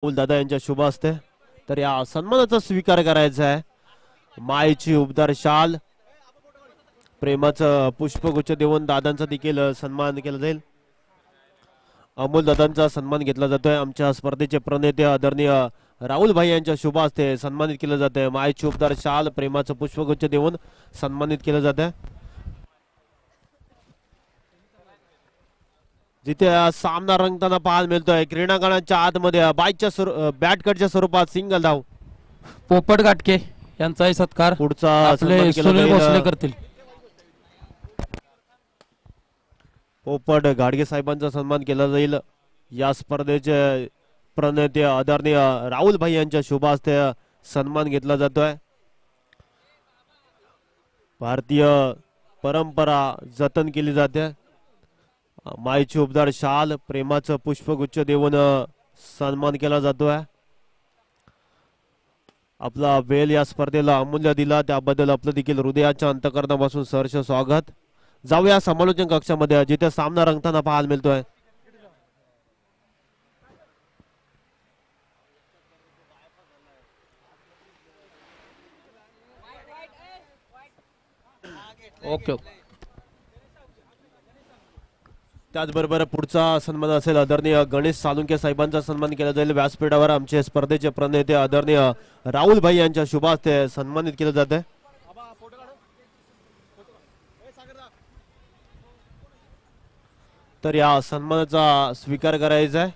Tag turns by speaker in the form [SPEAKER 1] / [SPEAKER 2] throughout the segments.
[SPEAKER 1] दादा यांच्या शुभ हस्ते तर या सन्मानाचा स्वीकार करायचा आहे। मायेची उबदार शाल प्रेमाचं पुष्पगुच्छ देऊन दादांचा देखील सन्मान केला जाईल। अमोल दादांचा सन्मान घेतला जातोय। आमच्या स्पर्धेचे प्रणेते आदरणीय राहुल भाई यांच्या शुभ हस्ते सन्मानित केलं जाते। मायेची उबदार शाल प्रेमाचं पुष्पगुच्छ देऊन सन्मानित केलं जाते। जिथे सामना रंगताना पाहायला मिळतोय क्रीडांगणाच्या आतमध्ये बॅटकटच्या स्वरूपात सिंगल धाव।
[SPEAKER 2] पोपट गाटके यांचाही सत्कार
[SPEAKER 1] पुढचा
[SPEAKER 2] सुनील भोसले करतील।
[SPEAKER 1] पोपट गाडगे साहेबांचा सन्मान केला जाईल। या स्पर्धेचे प्रणेते आदरणीय राहुल भाई यांच्या शुभ हस्ते सन्मान घेतला जातोय। भारतीय परंपरा जतन केली जाते। मायेची उबदार शाल प्रेमाचं पुष्पगुच्छ देऊन सन्मान केला जातोय। आपला वेल या स्पर्धेला अमूल्य दिला त्याबद्दल आपलं देखील हृदयाच्या अंतःकरणापासून सहर्ष स्वागत। जाऊया समालोचन कक्षामध्ये जिथे सामना रंगताना पाहायला मिळतोय।
[SPEAKER 2] ओके
[SPEAKER 1] त्याचबरोबर पुढचा सन्मान असेल आदरणीय गणेश सालुंके साहेबांचा सन्मान केला जाईल। व्यासपीठावर आमचे स्पर्धेचे प्रणेते आदरणीय राहुल भाई यांच्या शुभ हस्ते सन्मानित केले जाते। तर या सन्मानाचा स्वीकार करायचा आहे।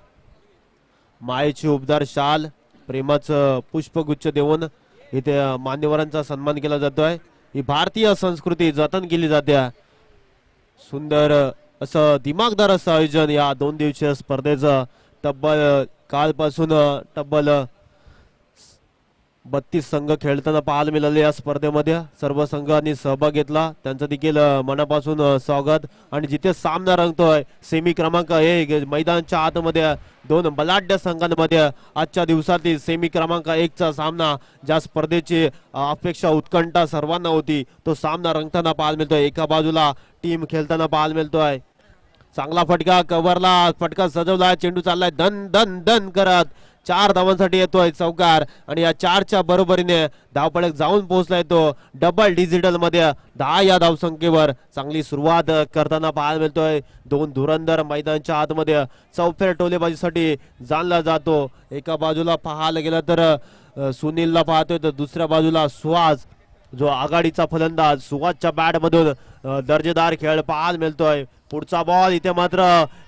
[SPEAKER 1] मायेची उबदार शाल प्रेमाचं पुष्पगुच्छ देऊन इथे मान्यवरांचा सन्मान केला जातोय। ही भारतीय संस्कृती जतन केली जाते। सुंदर असं दिमागदार असं आयोजन या 2 दिवसीय स्पर्धेचं तब्बल कालपासून तब्बल 32 संघ खेळताना पाहायला मिळाले। या स्पर्धेमध्ये सर्व संघांनी सहभाग घेतला त्यांचं देखील मनापासून स्वागत। आणि जिथे सामना रंगतोय सेमी क्रमांक 1 मैदानाच्या आतमध्ये 2 बलाढ्य संघांमध्ये आजच्या दिवसातील सेमी क्रमांक 1 चा सामना ज्या स्पर्धेची अपेक्षा उत्कंठा सर्वांना होती तो सामना रंगताना पाहायला मिळतोय। एका बाजूला टीम खेळताना पाहायला मिळतोय। चांगला फटका कव्हरला फटका सजवला चेंडू चाललाय धन धन धन करत 4 धावांसाठी येतोय चौकार आणि या 4च्या बरोबरीने धावफलक जाऊन पोहोचलाय तो डबल डिजिटल मध्ये 10 या धावसंख्येवर चांगली सुरुवात करताना पाहायला मिळतोय। 2 धुरंधर मैदानाच्या आतमध्ये चौफेर टोलेबाजीसाठी जाणला जातो। एका बाजूला पाहायला गेलं तर सुनीलला पाहतोय तर दुसऱ्या बाजूला सुहास जो आघाडीचा फलंदाज सुहासच्या बॅट मधून दर्जेदार खेळ पाहायला मिळतोय। पुढचा बॉल इथे मात्र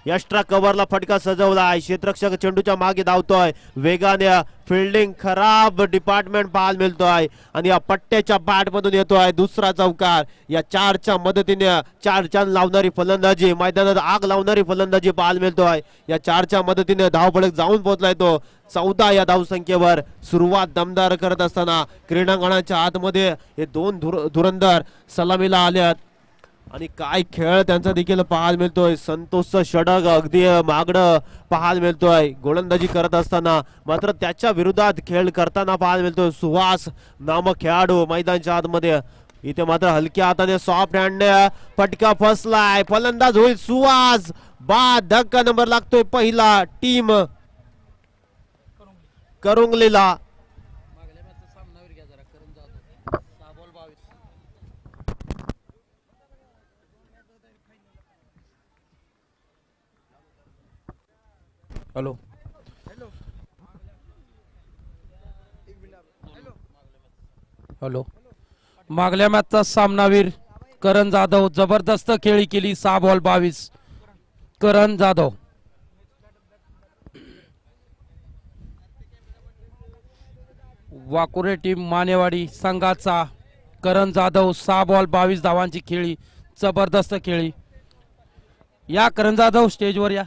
[SPEAKER 1] एक्स्ट्रा कव्हरला फटका सजवलाय क्षेत्ररक्षक चेंडूच्या मागे धावतोय वेगाने फिल्डिंग खराब डिपार्टमेंट पाहायला मिळतोय आणि या पट्ट्याच्या बॅट मधून येतोय दुसरा चौकार। या 4च्या मदतीने 4 चान लावणारी फलंदाजी मैदानात आग लावणारी फलंदाजी पाहायला मिळतोय। या 4च्या मदतीने धावफलक जाऊन पोहोचलाय तो 14 या धावसंख्येवर। सुरुवात दमदार करत असताना क्रीडांगणाच्या आतमध्ये हे 2 धुरंधर सलामीला आल्यात आणि काय खेळ त्यांचा देखील पाहायला मिळतोय। संतोषचं षटक अगदी मागणं पाहायला मिळतोय गोलंदाजी करत असताना मात्र त्याच्या विरोधात खेळ करताना पाहायला मिळतोय सुहास नामक खेळाडू मैदानाच्या आतमध्ये। इथे मात्र हलक्या हाताने सॉफ्ट हँडने फटका फसलाय फलंदाज होईल सुहास बाद धक्का नंबर लागतोय पहिला टीम करुंगलीला।
[SPEAKER 2] हॅलो हॅलो मागल्या मॅचचा सामनावीर करण जाधव जबरदस्त खेळी केली 6 बॉल 22 करण जाधव। वाकुरे टीम मानेवाडी संघाचा करण जाधव 6 बॉल 22 धावांची खेळी जबरदस्त खेळी। या करण जाधव स्टेजवर या।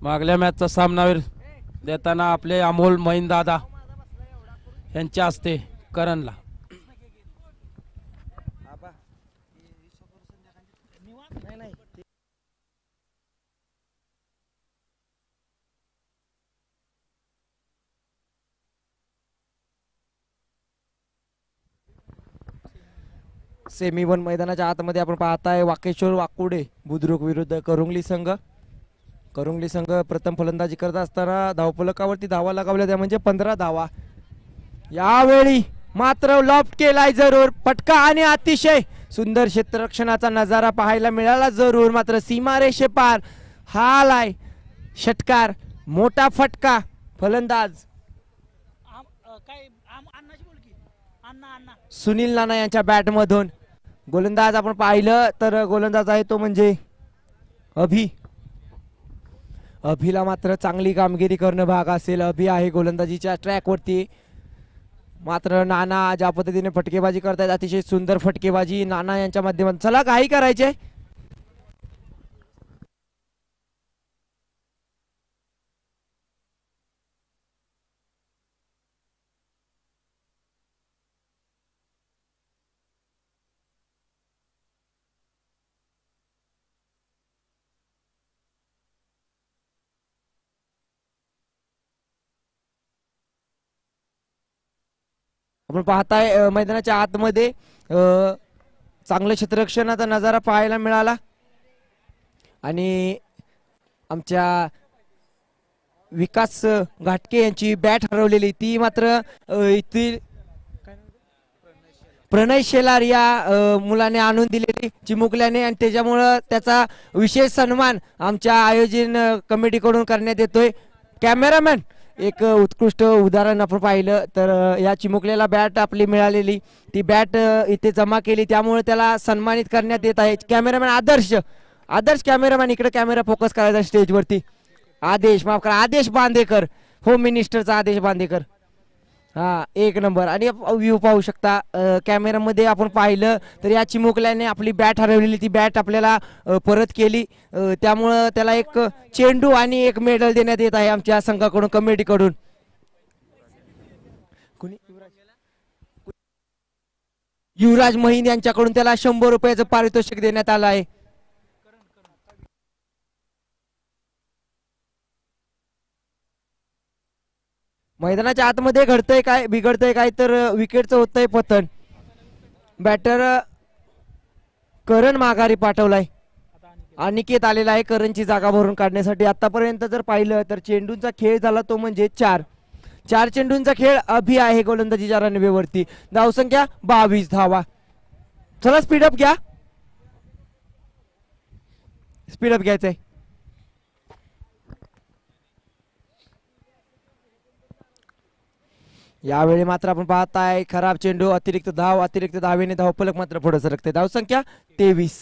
[SPEAKER 2] मागल्या मॅचचा सामनावीर देताना आपले अमोल महिंदादा यांच्या हस्ते करणला.
[SPEAKER 3] सेमी वन मैदानाच्या आतमध्ये आपण पाहताय वाकेश्वर वाकुडे बुद्रुक विरुद्ध करुंगली संघ. करुंगली संघ प्रथम फलंदाजी करत असताना धावफलकावरती धावा लगावल्या त्या म्हणजे 15 धावा. यावेळी मात्र लॉफ्ट केलाय जरूर फटका आणि अतिशय सुंदर क्षेत्ररक्षणाचा नजारा पाहायला मिळाला जरूर, मात्र सीमारेषे पार हालाय षटकार. मोठा फटका फलंदाज सुनील नाना यांच्या बॅट मधून. गोलंदाज आपण पाहिलं तर गोलंदाज आहे तो म्हणजे अभिला मात्र चांगली कामगिरी करणं भाग असेल. अभि आहे गोलंदाजीच्या ट्रॅक वरती, मात्र नाना ज्या पद्धतीने फटकेबाजी करतायत अतिशय सुंदर फटकेबाजी नाना यांच्या माध्यमातून. चला काही करायचे आपण पाहताय मैदानाच्या आतमध्ये चांगलं क्षेत्ररक्षणाचा नजारा पाहायला मिळाला आणि आमच्या विकास घाटके यांची बॅट हरवलेली ती मात्र इथील प्रणय शेलार या मुलाने आणून दिलेली चिमुकल्याने आणि त्याच्यामुळं त्याचा विशेष सन्मान आमच्या आयोजन कमिटीकडून करण्यात येतोय. कॅमेरामॅन एक उत्कृष्ट उदाहरण आपण पाहिलं तर या चिमुकल्याला बॅट आपली मिळालेली ती बॅट इथे जमा केली त्यामुळे त्याला सन्मानित करण्यात येत आहे. कॅमेरामॅन आदर्श कॅमेरामॅन इकडे कॅमेरा फोकस करायचा स्टेजवरती. आदेश बांदेकर, होम मिनिस्टरचा आदेश बांदेकर. हा एक नंबर. आणि व्ह्यू पाहू शकता कॅमेरामध्ये आपण पाहिलं तर या चिमुकल्याने आपली बॅट हरवलेली ती बॅट आपल्याला परत केली, त्यामुळं त्याला एक चेंडू आणि एक मेडल देण्यात येत आहे आमच्या संघाकडून कमिटीकडून. युवराज महिन यांच्याकडून त्याला 100 रुपयाचं पारितोषिक देण्यात आलं आहे. मैदानाच्या आतमध्ये घडतंय काय बिघडतंय काय तर विकेटचं होतंय पतन. बॅटर करण माघारी पाठवलाय, अनिकेत आलेला आहे करणची जागा भरून काढण्यासाठी. आतापर्यंत जर पाहिलं तर चेंडूंचा खेळ झाला तो म्हणजे 4 चेंडूंचा खेळ. अभि आहे गोलंदाजीच्या रणवेवरती. धावसंख्या 22 धावा. चला स्पीडअप घ्यायचंय. यावेळी मात्र आपण पाहताय खराब चेंडू, अतिरिक्त धावेने धावफलक मात्र पुढे सरकते. धावसंख्या 23.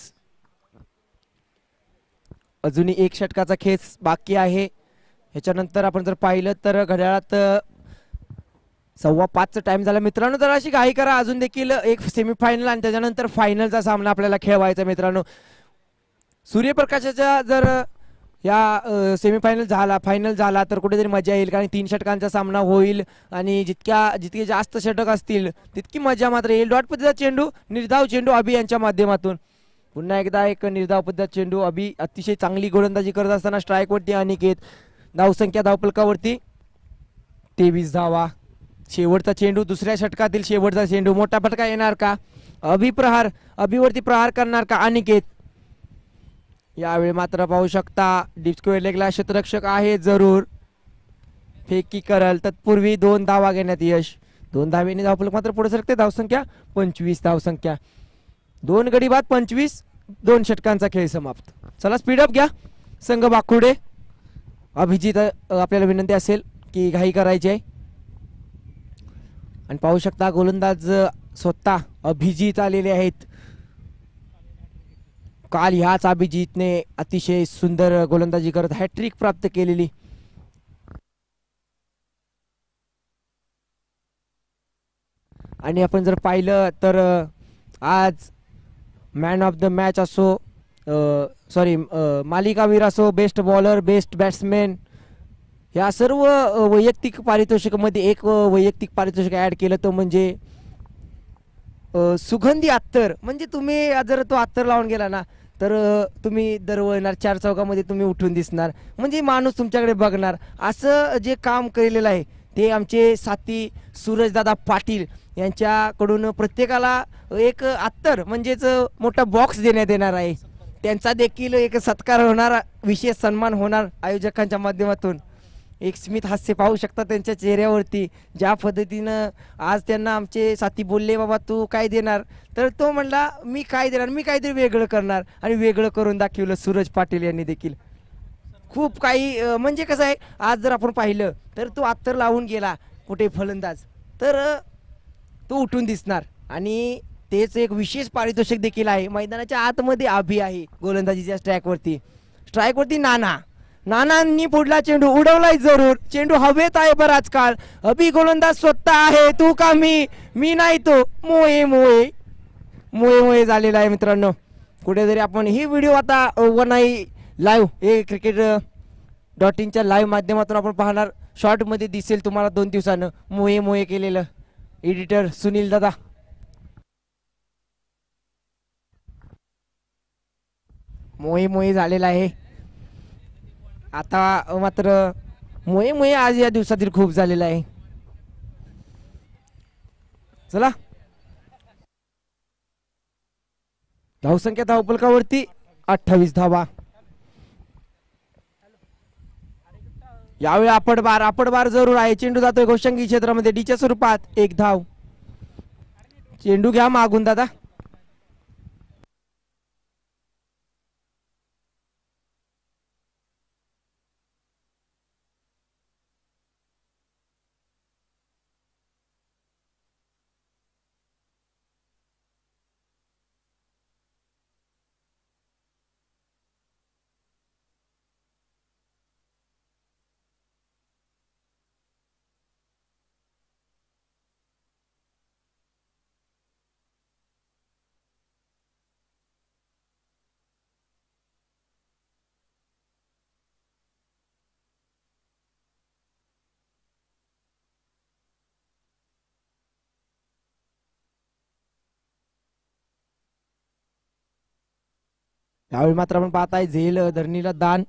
[SPEAKER 3] अजूनही एक षटकाचा खेळ बाकी आहे. ह्याच्यानंतर आपण जर पाहिलं तर घड्याळात 5:15 टाइम झाला. मित्रांनो जर अशी घाई करा, अजून देखील एक सेमीफायनल आणि त्याच्यानंतर फायनलचा सामना आपल्याला खेळवायचा मित्रांनो. सूर्यप्रकाशाच्या जर या सेमीफायनल झाला फायनल झाला तर कुठेतरी मजा येईल, कारण 3 षटकांचा सामना होईल आणि जितके जास्त षटक असतील तितकी मजा मात्र येईल. डॉट पद्धतीचा चेंडू, निर्धाव चेंडू अभि यांच्या माध्यमातून. पुन्हा एकदा एक निर्धाव पद्धत चेंडू. अभि अतिशय चांगली गोलंदाजी करत असताना स्ट्राईक वरती अनिकेत. धावसंख्या धावफलकावरती 23 धावा. शेवटचा चेंडू, दुसऱ्या षटकातील शेवटचा चेंडू. मोठा फटका येणार का? अभिवरती प्रहार करणार का अनिकेत? यावेळी मात्र पाहू शकता डीप स्क्वेअर लेगला क्षेत्ररक्षक आहे जरूर. फेकी करल तत्पूर्वी 2 धावा घेण्यात यश. 2 धावेने धावफलक मात्र पुढे सरकते. धावसंख्या 25. धावसंख्या 2 गडी बाद 25. 2 षटकांचा खेळ समाप्त. चला स्पीडअप घ्या संघ बाकुडे. अभिजित आपल्याला विनंती असेल की घाई करायची आहे. आणि पाहू शकता गोलंदाज स्वतः अभिजित आलेले आहेत. काल ह्याच अभिजितने अतिशय सुंदर गोलंदाजी करत हॅट्रिक प्राप्त केलेली. आणि आपण जर पाहिलं तर आज मॅन ऑफ द मॅच असो, मालिकावीर असो, बेस्ट बॉलर, बेस्ट बॅट्समॅन, ह्या सर्व वैयक्तिक पारितोषिकामध्ये एक वैयक्तिक पारितोषिक ऍड केलं तर म्हणजे सुगंधी अत्तर. म्हणजे तुम्ही जर तो अत्तर लावून गेला ना तर तुम्ही दरवळणार, चार चौकामध्ये तुम्ही उठून दिसणार, म्हणजे माणूस तुमच्याकडे बघणार. असं जे काम केलेलं आहे ते आमचे साथी सूरजदादा पाटील यांच्याकडून प्रत्येकाला एक अत्तर म्हणजेच मोठा बॉक्स देण्यात येणार आहे. त्यांचा देखील एक सत्कार होणार, विशेष सन्मान होणार आयोजकांच्या माध्यमातून. एक स्मित हास्य पाहू शकता त्यांच्या चेहऱ्यावरती. ज्या पद्धतीनं आज त्यांना आमचे साथी बोलले, बाबा तू काय देणार, तर तो म्हणला मी काय देणार, मी काहीतरी वेगळं करणार, आणि वेगळं करून दाखवलं सूरज पाटील यांनी देखील. खूप काही म्हणजे कसं आहे, आज जर आपण पाहिलं तर तो अत्तर लावून गेला कुठे फलंदाज तर तो उठून दिसणार. आणि तेच एक विशेष पारितोषिक देखील आहे. मैदानाच्या आतमध्ये अभि आहे गोलंदाजीच्या स्ट्राईकवरती नानांनी पुढला चेंडू उडवलाय जरूर. चेंडू हवेत आहे बराच काळ. अभि गोलंदाज स्वतः आहे, तू का मी नाही तो. मोये मोये मोये मोये झालेला आहे मित्रांनो. कुठेतरी आपण ही व्हिडिओ आता वनाई लाईव्ह हे cricket.in लाईव्ह माध्यमातून आपण पाहणार. शॉर्टमध्ये दिसेल तुम्हाला 2 दिवसानं मोये मोये केलेलं. एडिटर सुनील दादा. मोये मोये झालेला आहे आता. मात्र मोये मोये आज या दिवसातील खूप झालेला आहे. चला, धावसंख्या धावफलकावरती 28 धावा. यावेळी आपटबार जरूर आहे. चेंडू जातोय गोषंगी क्षेत्रामध्ये डीच्या स्वरूपात. 1 धाव. चेंडू घ्या मागून दादा. यावेळी मात्र आपण पाहताय झेल धरणीला दान.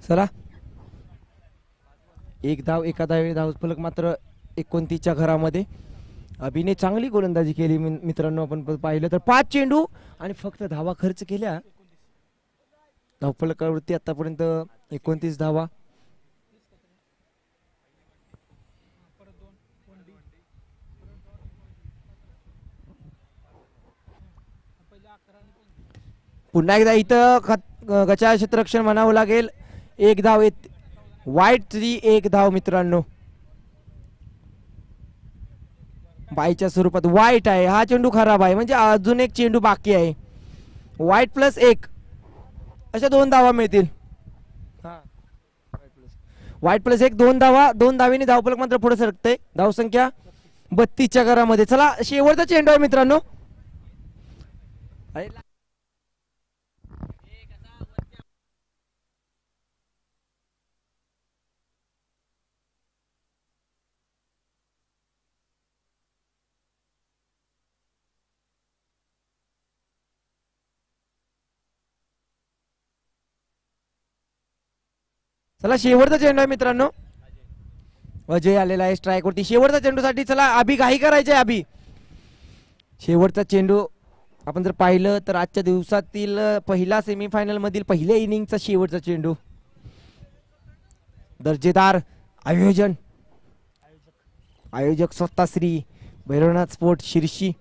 [SPEAKER 3] चला, 1 धाव. एका धावेळी धावफलक मात्र 29च्या घरामध्ये. अभिने चांगली गोलंदाजी केली मित्रांनो. आपण पाहिलं तर 5 चेंडू आणि फक्त धावा खर्च केल्या. धावफलकावरती आतापर्यंत 29 धावा. पुन्हा एकदा इथं गचा क्षेत्ररक्षण म्हणावं लागेल. 1 धाव. वाईट 3. 1 धाव मित्रांनो. बाईच्या स्वरूपात वाईट आहे. हा चेंडू खराब आहे, म्हणजे अजून एक चेंडू बाकी आहे. वाईट +1 अशा 2 धावा मिळतील. वाईट +1 2 धावा. 2 धावेने धावफलक मात्र पुढे सरकते. धावसंख्या 32च्या घरामध्ये. चला, शेवटचा चेंडू आहे मित्रांनो. चला, शेवटचा चेंडू आहे मित्रांनो. अजय आलेला आहे स्ट्राईक वरती. शेवटच्या चेंडूसाठी चला अभि घाई करायचे. अभि शेवटचा चेंडू आपण जर पाहिलं तर आजच्या दिवसातील पहिला सेमीफायनल मधील पहिल्या इनिंगचा शेवटचा चेंडू. दर्जेदार आयोजन आयोजक स्वतः श्री भैरवनाथ स्पोर्ट शिर्शी.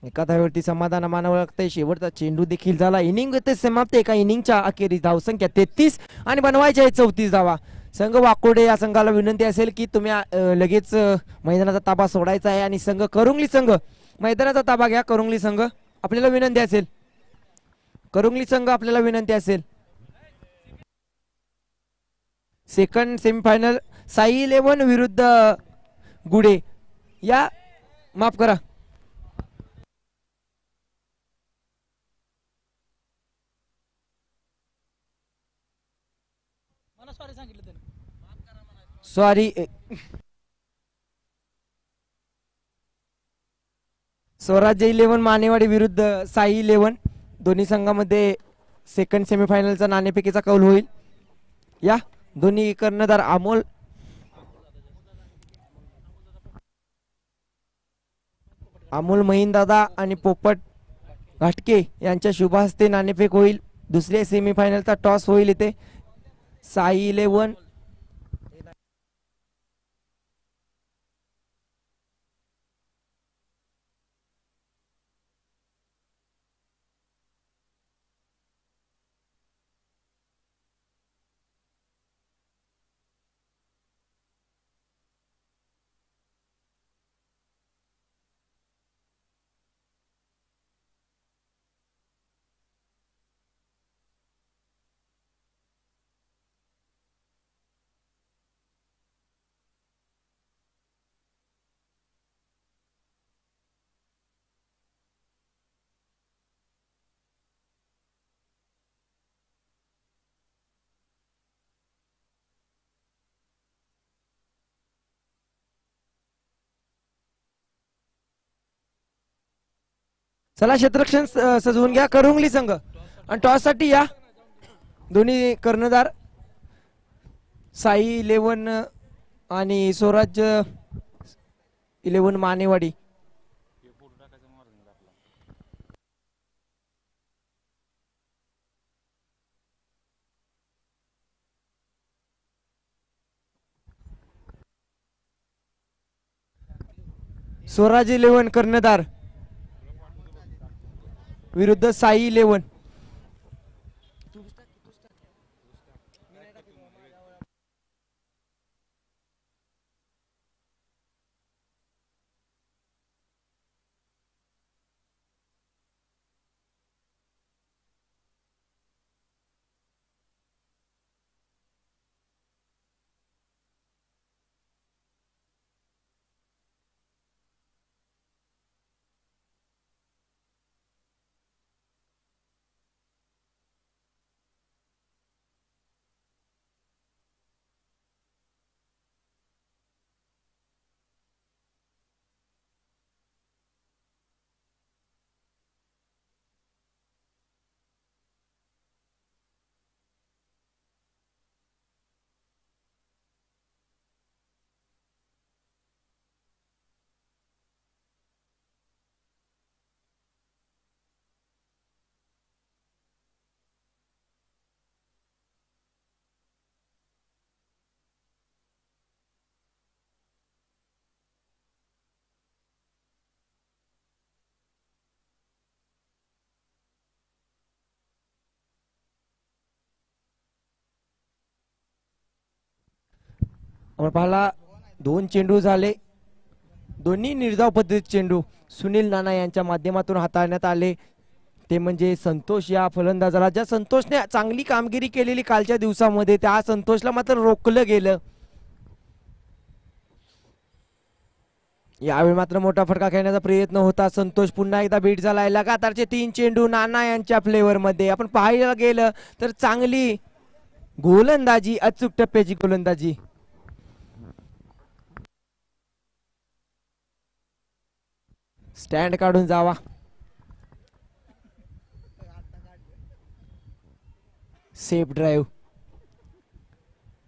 [SPEAKER 3] एका धावेवरती समाधान मानावं लागतंय. शेवटचा चेंडू देखील झाला. इनिंग होते समाप्त. एका इनिंगच्या अखेरीस धावसंख्या 33 आणि बनवायच्या आहे 34 धावा. संघ वाकोडे या संघाला विनंती असेल की तुम्ही लगेच मैदानाचा ताबा सोडायचा आहे आणि संघ करुंगली संघ मैदानाचा ताबा घ्या. करुंगली संघ आपल्याला विनंती असेल. करुंगली संघ आपल्याला विनंती असेल. सेकंड सेमीफायनल साई 11 विरुद्ध गुडे. या माफ करा सॉरी स्वराज्य 11 मानेवाडी विरुद्ध साई 11 दोन्ही संघामध्ये सेकंड सेमीफायनलचा नाणेफेकीचा कौल होईल. या दोन्ही कर्णधार अमोल महिंदादा आणि पोपट घाटके यांच्या शुभ हस्ते नाणेफेक होईल. दुसऱ्या सेमीफायनलचा टॉस होईल. इथे साई 11 चला क्षेत्ररक्षण सजवून घ्या. करुंगली संघ आणि टॉस साठी या दोन्ही कर्णधार साई 11 आणि स्वराज्य 11 मानेवाडी. स्वराज्य 11 कर्णधार विरुद्ध साई 11. आपण पाहला 2 चेंडू झाले. दोन्ही निर्धाव पद्धतीचे चेंडू सुनील नाना यांच्या माध्यमातून हाताळण्यात आले. ते म्हणजे संतोष या फलंदाजाला, ज्या संतोषने चांगली कामगिरी केलेली कालच्या दिवसामध्ये, त्या संतोषला मात्र रोखलं गेलं. यावेळी मात्र मोठा फटका खेळण्याचा प्रयत्न होता. संतोष पुन्हा एकदा बीट झालाय. लगातारचे 3 चेंडू नाना यांच्या फ्लेवर मध्ये. आपण पाहायला गेलं तर चांगली गोलंदाजी, अचूक टप्प्याची गोलंदाजी. स्टँड काढून जावा. Safe drive.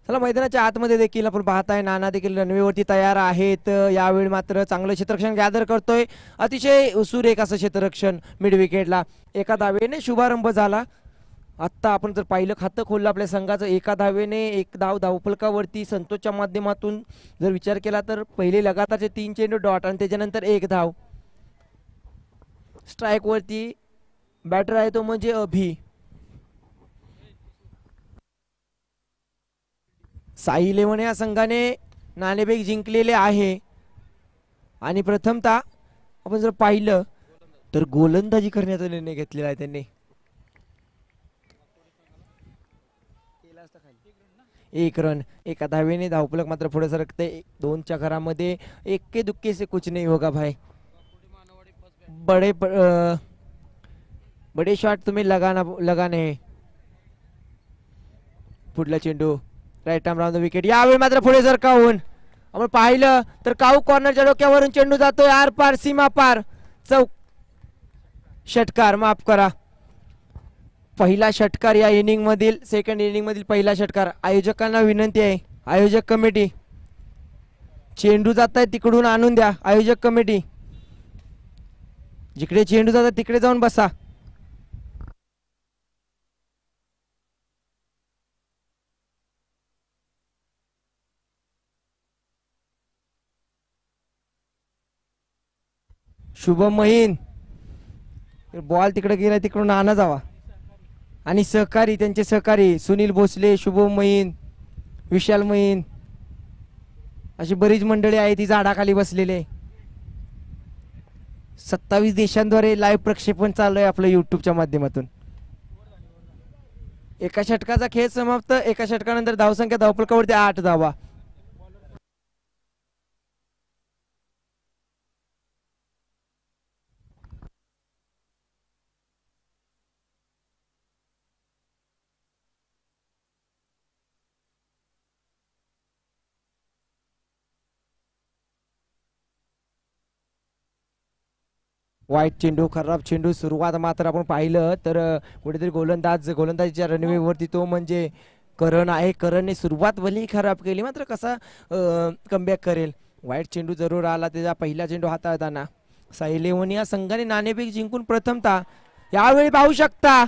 [SPEAKER 3] चला मैदानाच्या आतमध्ये देखील आपण पाहताय नाना देखील रनवेवरती तयार आहेत. यावेळी मात्र चांगलं क्षेत्ररक्षण गॅदर करतोय. अतिशय सुरेख असं क्षेत्ररक्षण मिड विकेटला. एका धावेने शुभारंभ झाला आत्ता आपण जर पाहिलं खातं खोललं आपल्या संघाचं एका धावेने एक धाव धावफलकावरती संतोषच्या माध्यमातून जर विचार केला तर पहिले लगातारचे 3 चेंडू डॉट आणि त्याच्यानंतर एक धाव. स्ट्राईक वरती बॅटर आहे तो म्हणजे अभि. साई इलेव्हन या संघाने नाणेफेक जिंकलेले आहे आणि प्रथमतः आपण जर पाहिलं तर गोलंदाजी करण्याचा निर्णय घेतलेला आहे त्यांनी. एक रन एका धावेने धावफलक मात्र पुढे सरकते. 2च्या घरामध्ये एक्के दुक्के से कुछ नहीं होगा भाई. बडे शॉट तुम्ही लगाने. पुढला चेंडू right arm round the wicket. यावेळी मात्र पुढे सरकावून आपण पाहिलं तर काऊ कॉर्नरच्या डोक्यावरून चेंडू जातोय आर पार सीमा पार. षटकार माफ करा. पहिला षटकार या इनिंग मधील सेकंड इनिंग मधील पहिला षटकार. आयोजकांना विनंती आहे, आयोजक कमिटी चेंडू जात आहे तिकडून आणून द्या. आयोजक कमिटी जिकडे चेंडू जातात तिकडे जाऊन बसा. शुभम महिन बॉल तिकडे गेला तिकडून आणा जावा. आणि सहकारी त्यांचे सहकारी सुनील भोसले, शुभम महिन, विशाल महिन अशी बरीच मंडळी आहे ती झाडाखाली बसलेले. 27 देशांद्वारे लाईव्ह प्रक्षेपण चालू आहे आपलं युट्यूबच्या माध्यमातून. एका षटकाचा खेळ समाप्त. एका षटकानंतर धावसंख्या धावफलकावरती 8 धावा. वाईट चेंडू, खराब चेंडू. सुरुवात मात्र आपण पाहिलं तर कुठेतरी गोलंदाजीच्या रणवेवरती तो म्हणजे करण आहे. करणने सुरुवात भली खराब केली मात्र कसा कमबॅक करेल. वाईट चेंडू जरूर आला त्याचा पहिला चेंडू हाताळताना. साई इलेव्हन या संघाने नाणेफेक जिंकून प्रथमतः यावेळी पाहू शकता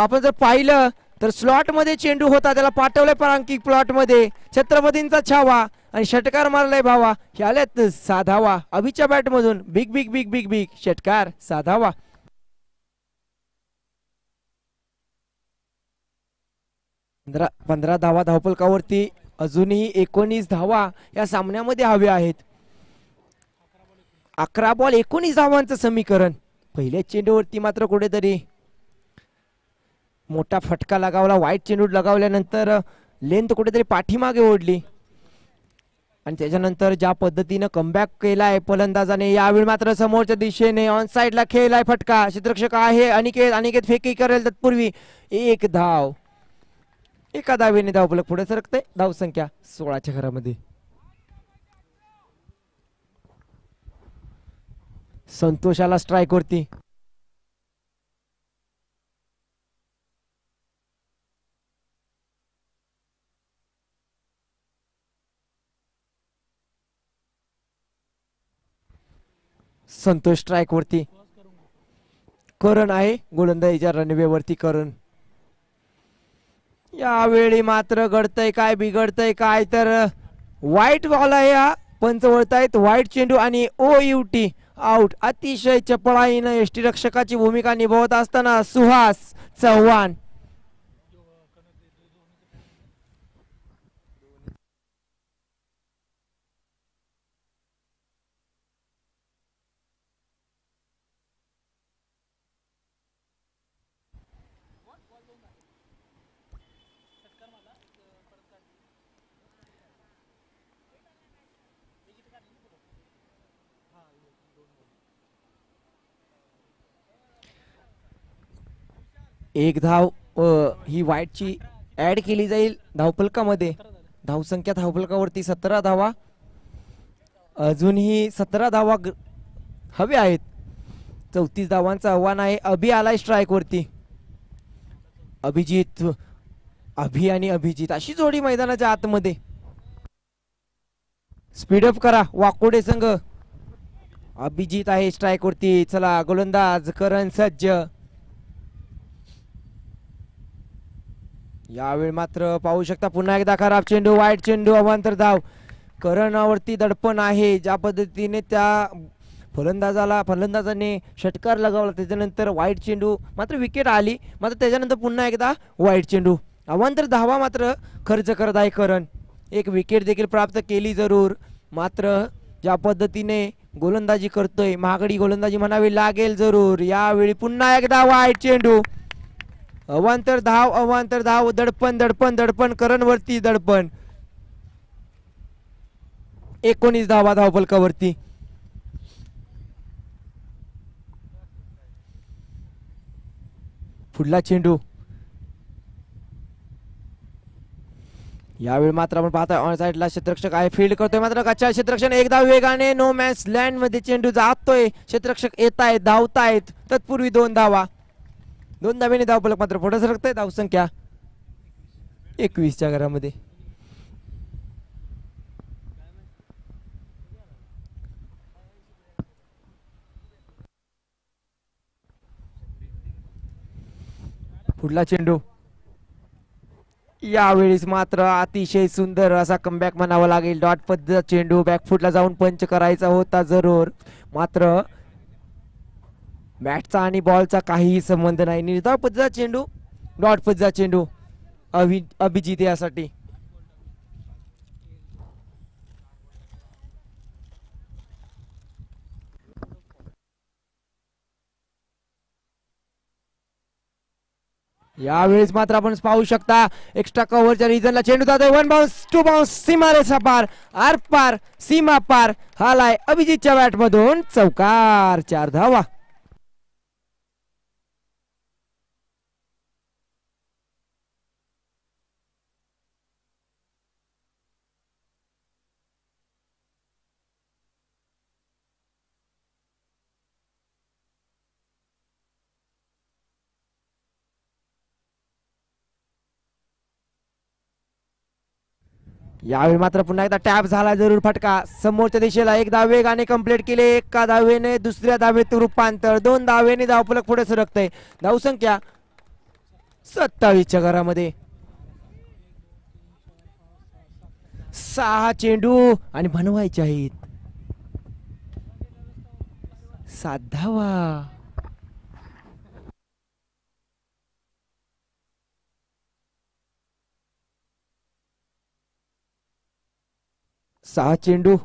[SPEAKER 3] आपण जर पाहिलं तर स्लॉट मध्ये चेंडू होता त्याला पाठवलंय परांकिक प्लॉट मध्ये. छत्रपतींचा छावा आणि षटकार मारलाय भावा. ह्याल्यात साधावा अभिच्या बॅट मधून big big big big big षटकार साधावा. 15 धावा धावफलकावरती. अजूनही 19 धावा या सामन्यामध्ये हव्या आहेत. 11 बॉल 19 धावांचं समीकरण. पहिल्या चेंडूवरती मात्र कुठेतरी मोठा फटका लगावला. वाईट चेंडू लगावल्यानंतर लेंथ कुठेतरी पाठीमागे ओढली आणि त्याच्यानंतर ज्या पद्धतीनं कमबॅक केलाय फलंदाजाने यावेळी मात्र समोरच्या दिशेने ऑन साइडला खेळलाय फटका. क्षेत्ररक्षक आहे अनिकेत फेकी करेल तत्पूर्वी एक धाव. एका धावेने धावफलक पुढे सरकते. धावसंख्या 16च्या घरामध्ये. संतोषाला स्ट्राईक वरती. संतोष स्ट्राईक वरती. करण आहे गोलंदाजीच्या रणवेवरती. करण यावेळी मात्र घडतंय काय बिघडतंय काय तर वाईट बॉल आहे हा. पंच वळतायत. वाईट चेंडू आणि OUT आउट. अतिशय चपळाईनं यष्टीरक्षकाची भूमिका निभावत असताना सुहास चव्हाण एक धाव ही वाईटची ऍड केली जाईल धावफलकामध्ये. धावसंख्या धावफलकावरती 17 धावा. अजूनही 17 धावा हवे आहेत. 34 धावांचं आव्हान आहे. अभि आलाय स्ट्राईक वरती. अभि आणि अभिजित अशी जोडी मैदानाच्या आतमध्ये. स्पीडअप करा वाकोडे संघ. अभिजित आहे स्ट्राईक वरती. चला गोलंदाज करण सज्ज. यावेळी मात्र पाहू शकता पुन्हा एकदा खराब चेंडू, वाईट चेंडू, अवांतर धाव. करणावरती दडपण आहे. ज्या पद्धतीने त्या फलंदाजाने षटकार लगावला त्याच्यानंतर वाईट चेंडू मात्र विकेट आली. मात्र त्याच्यानंतर पुन्हा एकदा वाईट चेंडू, अवांतर धावा मात्र खर्च करत आहे करण. एक विकेट देखील प्राप्त केली जरूर. मात्र ज्या पद्धतीने गोलंदाजी करतोय, महागडी गोलंदाजी म्हणावी लागेल जरूर. यावेळी पुन्हा एकदा वाईट चेंडू, अवांतर धाव, दडपण करण वरती दडपण. 19 धावा धावफलकावरती. पुढला चेंडू. यावेळी मात्र आपण पाहतोय ऑन साइडला क्षेत्ररक्षक आहे, फील्ड करतोय मात्र कच्च्या क्षेत्ररक्षण एकदा वेगाने नो मॅच लँड मध्ये चेंडू जातोय. क्षेत्ररक्षक येत आहेत, धावतायत. तत्पूर्वी 2 धावा. 2 धावेने धावफलक मात्र पुढे सरकतंय. धावसंख्या 21 च्या घरामध्ये. पुढला चेंडू. यावेळेस मात्र अतिशय सुंदर असा कमबॅक म्हणावा लागेल. डॉट पद्धत चेंडू, बॅकफुटला जाऊन पंच करायचा होता जरूर. मात्र बॅटचा आणि बॉलचा काहीही संबंध नाही. निर्धाव पद्धत चेंडू, डॉट पद्धत चेंडू अभिजित यासाठी. यावेळेस मात्र आपण पाहू शकता एक्स्ट्रा कव्हरच्या रिजनला चेंडू जातोय. 1 बाउन्स, 2 बाउन्स, सीमारेषा पार, आर पार, सीमा पार. हालाय अभिजितच्या बॅट मधून चौकार. 4 धावा. यावेळी मात्र पुन्हा एकदा टॅप झाला जरूर फटका. समोरच्या दिशेला 1 धाव वेगाने कंप्लीट केले. 1 धावेने दुसऱ्या धावेत रूपांतर. 2 धावेने धावफलक पुढे सरकतंय. धावसंख्या 27 च्या घरामध्ये. 6 चेंडू आणि बनवायचे आहेत 7 धावा. सहा चेंडू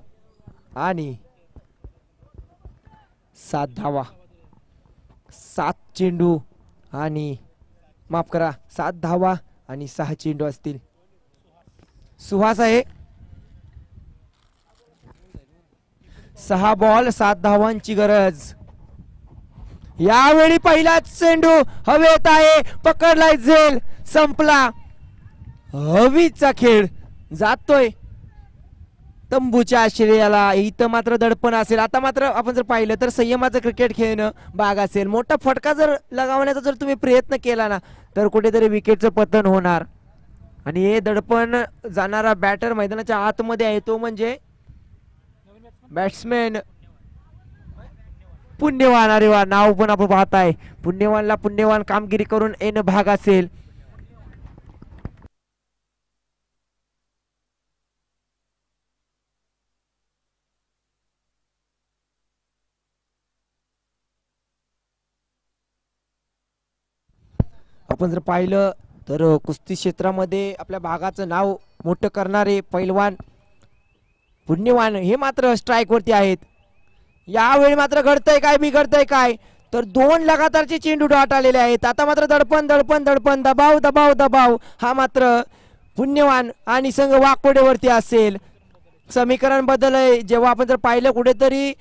[SPEAKER 3] आणि 7 धावा. 7 चेंडू आणि माफ करा 7 धावा आणि 6 चेंडू असतील. सुहास आहे. 6 बॉल 7 धावांची गरज. यावेळी पहिलाच चेंडू हवेत आहे, पकडलाय झेल, संपला. हवीचा खेळ जातोय तंबूच्या आश्रयाला. इथं मात्र दडपण असेल. आता मात्र आपण जर पाहिलं तर संयमाचं क्रिकेट खेळणं भाग असेल. मोठा फटका जर लगावण्याचा जर तुम्ही प्रयत्न केला ना तर कुठेतरी विकेटचं पतन होणार. आणि हे दडपण जाणारा बॅटर मैदानाच्या आतमध्ये आहे तो म्हणजे बॅट्समॅन पुण्यवान. अरे वा, नाव पण आपण पाहताय. पुण्यवानला पुण्यवान कामगिरी करून येणं भाग असेल. आपण जर पाहिलं तर कुस्ती क्षेत्रामध्ये आपल्या भागाचं नाव मोठं करणारे पैलवान पुण्यवान हे मात्र स्ट्राइक वरती आहेत. यावेळी मात्र घडतंय काय, बिघडतंय काय, तर 2 लगातारचे चेंडू डॉट आलेले आहेत. आता मात्र दडपण दडपण दडपण, दबाव दबाव दबाव. हा मात्र पुण्यवान आणि संघ वाकोडेवरती असेल. समीकरण बदल आहे. जेव्हा आपण जर पाहिलं कुठेतरी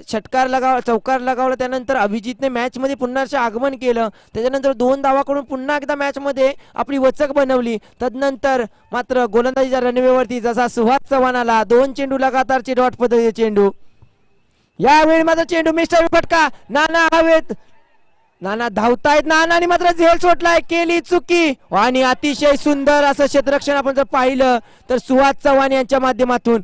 [SPEAKER 3] षटकार चौकार लगावला त्यानंतर अभिजितने मॅच मध्ये पुन्हा आगमन केलं. त्याच्यानंतर 2 धावाकडून पुन्हा एकदा मॅच मध्ये आपली वचक बनवली. तदनंतर मात्र गोलंदाजीच्या रणवेवरती जसा सुहास चव्हाण आला 2 चेंडू लगातारचे डॉट पद्धतीचे चेंडू. यावेळी मात्र चेंडू मिस्टर फटका. नाना हवेत, नाना धावतायत. नानाने मात्र झेल सोडलाय, केली चुकी. आणि अतिशय सुंदर असं क्षेत्ररक्षण आपण जर पाहिलं तर सुहास चव्हाण यांच्या माध्यमातून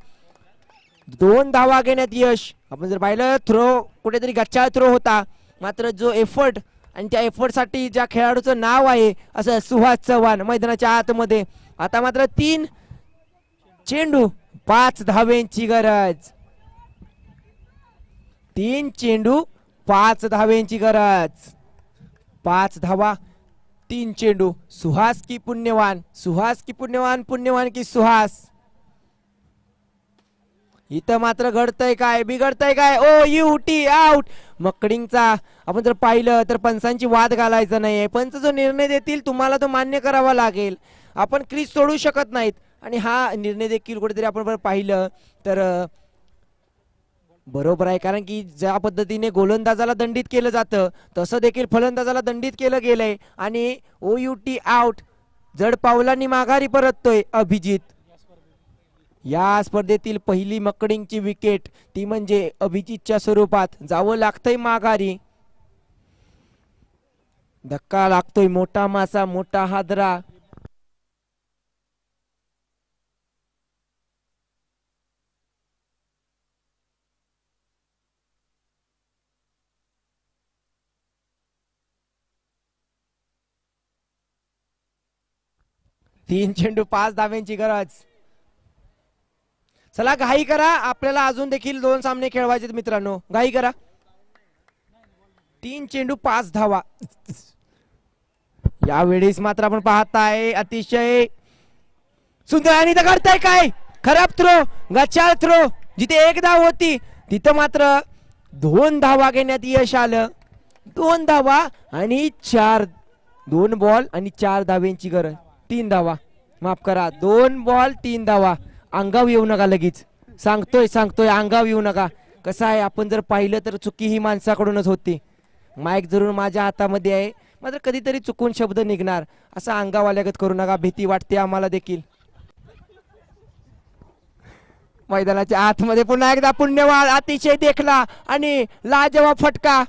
[SPEAKER 3] 2 धावा घेण्यात यश. आपण जर पाहिलं थ्रो कुठेतरी गच्चाळ थ्रो होता. मात्र जो एफर्ट आणि त्या एफर्टसाठी ज्या खेळाडूचं नाव आहे असं सुहास चव्हाण मैदानाच्या आतमध्ये. आता मात्र 3 चेंडू 5 धावेंची गरज. 3 चेंडू 5 धावेंची गरज. 5 धावा 3 चेंडू. सुहास की पुण्यवान, सुहास की पुण्यवान, पुण्यवान की सुहास. इथं मात्र घडतंय काय, बिघडतंय काय. ओ यू टी आउट. मकडींचा आपण जर पाहिलं तर पंचांची वाद घालायचा नाहीये. पंच जो निर्णय देतील तुम्हाला तो मान्य करावा लागेल. आपण क्रीज सोडू शकत नाहीत. आणि हा निर्णय देखील कुठेतरी आपण पाहिलं तर बरोबर आहे, कारण की ज्या पद्धतीने गोलंदाजाला दंडित केलं जातं तसं देखील फलंदाजाला दंडित केलं गेलंय. आणि ओ यू टी आउट. जड पावलांनी माघारी परततोय अभिजित. या स्पर्धेतील पहिली मकडींची विकेट ती म्हणजे अभिजितच्या स्वरूपात. जावं लागतंय माघारी. धक्का लागतोय, मोठा मासा मोठा हादरा. तीन चेंडू 5 धाव्यांची गरज. चला घाई करा, आपल्याला अजून देखील 2 सामने खेळवायचे मित्रांनो, घाई करा. 3 चेंडू 5 धावा. यावेळेस मात्र आपण पाहताय अतिशय सुंदर आणि करताय काय खराब थ्रो, गचाळ थ्रो. जिथे 1 धाव होती तिथं मात्र 2 धावा घेण्यात यश आलं. 2 धावा आणि 2 बॉल आणि 4 धाव्यांची गरज. 3 धावा, माफ करा, 2 बॉल 3 धावा. अंगाव येऊ नका लगेच, सांगतोय अंगाव येऊ नका. कसं आहे, आपण जर पाहिलं तर चुकी ही माणसाकडूनच होती. माईक जरूर माझ्या हातामध्ये आहे, मात्र कधीतरी चुकून शब्द निघणार. असं अंगावाल्यागत करू नका, भीती वाटते आम्हाला देखील. मैदानाच्या आतमध्ये पुन्हा एकदा पुण्यवान अतिशय देखला आणि लाजवाब फटका.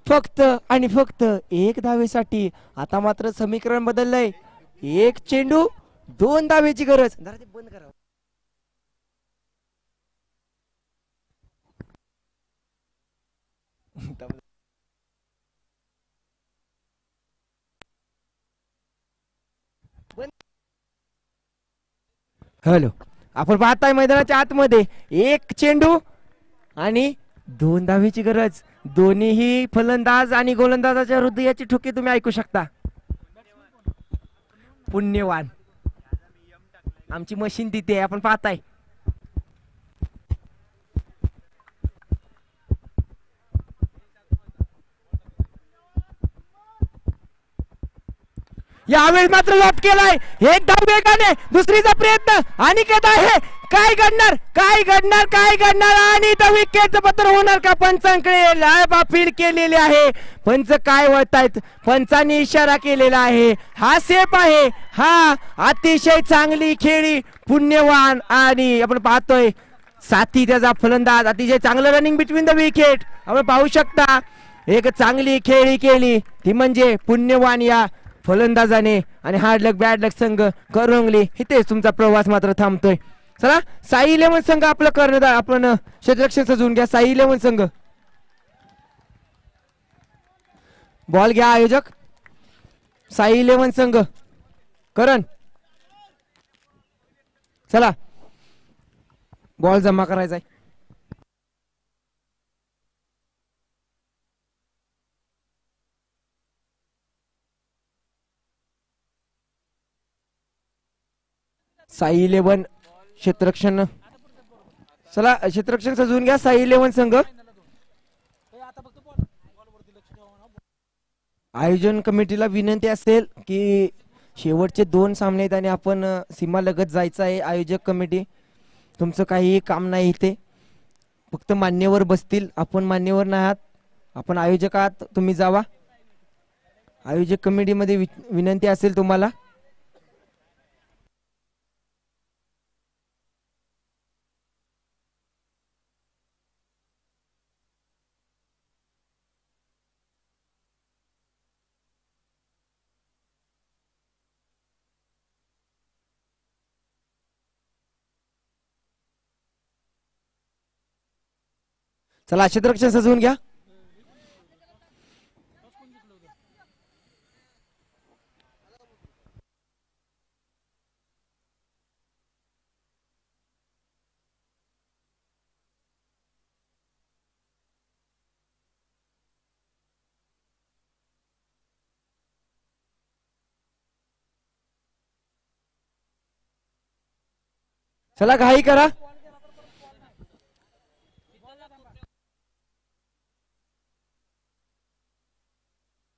[SPEAKER 3] फक्त आणि फक्त 1 धावेसाठी. आता मात्र समीकरण बदललंय. 1 चेंडू 2 धावेची गरज. बंद करा. हॅलो, आपण पाहताय मैदानाच्या आतमध्ये 1 चेंडू आणि 2 धावेची गरज. दोन्हीही फलंदाज आणि गोलंदाजाच्या हृदयाची ठोके तुम्ही ऐकू शकता. पुण्यवान आमची मशीन तिथे आपण पाहताय. यावेळी मात्र लॉप केलाय. 1 धाव वेगाने, दुसरीचा प्रयत्न आणि आहे. काय घडणार आणि त्या विकेटचं पत्र होणार का? पंचांकडे लायबा फीड केलेली आहे. पंच काय वळतायत, पंचांनी इशारा केलेला आहे. हा सेफ आहे. हा अतिशय चांगली खेळी पुण्यवान आणि आपण पाहतोय साथी त्याचा फलंदाज. अतिशय चांगलं रनिंग बिटवीन द विकेट आपण पाहू शकता. एक चांगली खेळी केली ती म्हणजे पुण्यवान या फलंदाजाने. आणि हार्ड लक बॅड लक संघ करंगली इथेच तुमचा प्रवास मात्र थांबतोय. चला साई 11 संघ आपलं कर्णधार आपण क्षेत्ररक्षण सजवून घ्या. साई 11 संघ बॉल घ्या. आयोजक साई 11 संघ करण. चला बॉल जमा करायचा आहे. साई 11 क्षेत्ररक्षण. चला क्षेत्ररक्षण सजवून घ्या. साई 11 संघ. आयोजन कमिटीला विनंती असेल की शेवटचे 2 सामने आहेत आणि आपण सीमा लगत जायचं आहे. आयोजक कमिटी तुमचं काही काम नाही इथे, फक्त मान्यवर बसतील. आपण मान्यवर नाही आहात, आपण आयोजक आहात, तुम्ही जावा. आयोजक कमिटीमध्ये विनंती असेल तुम्हाला. चला क्षेत्ररक्षण सजवून घ्या. चला घाई करा.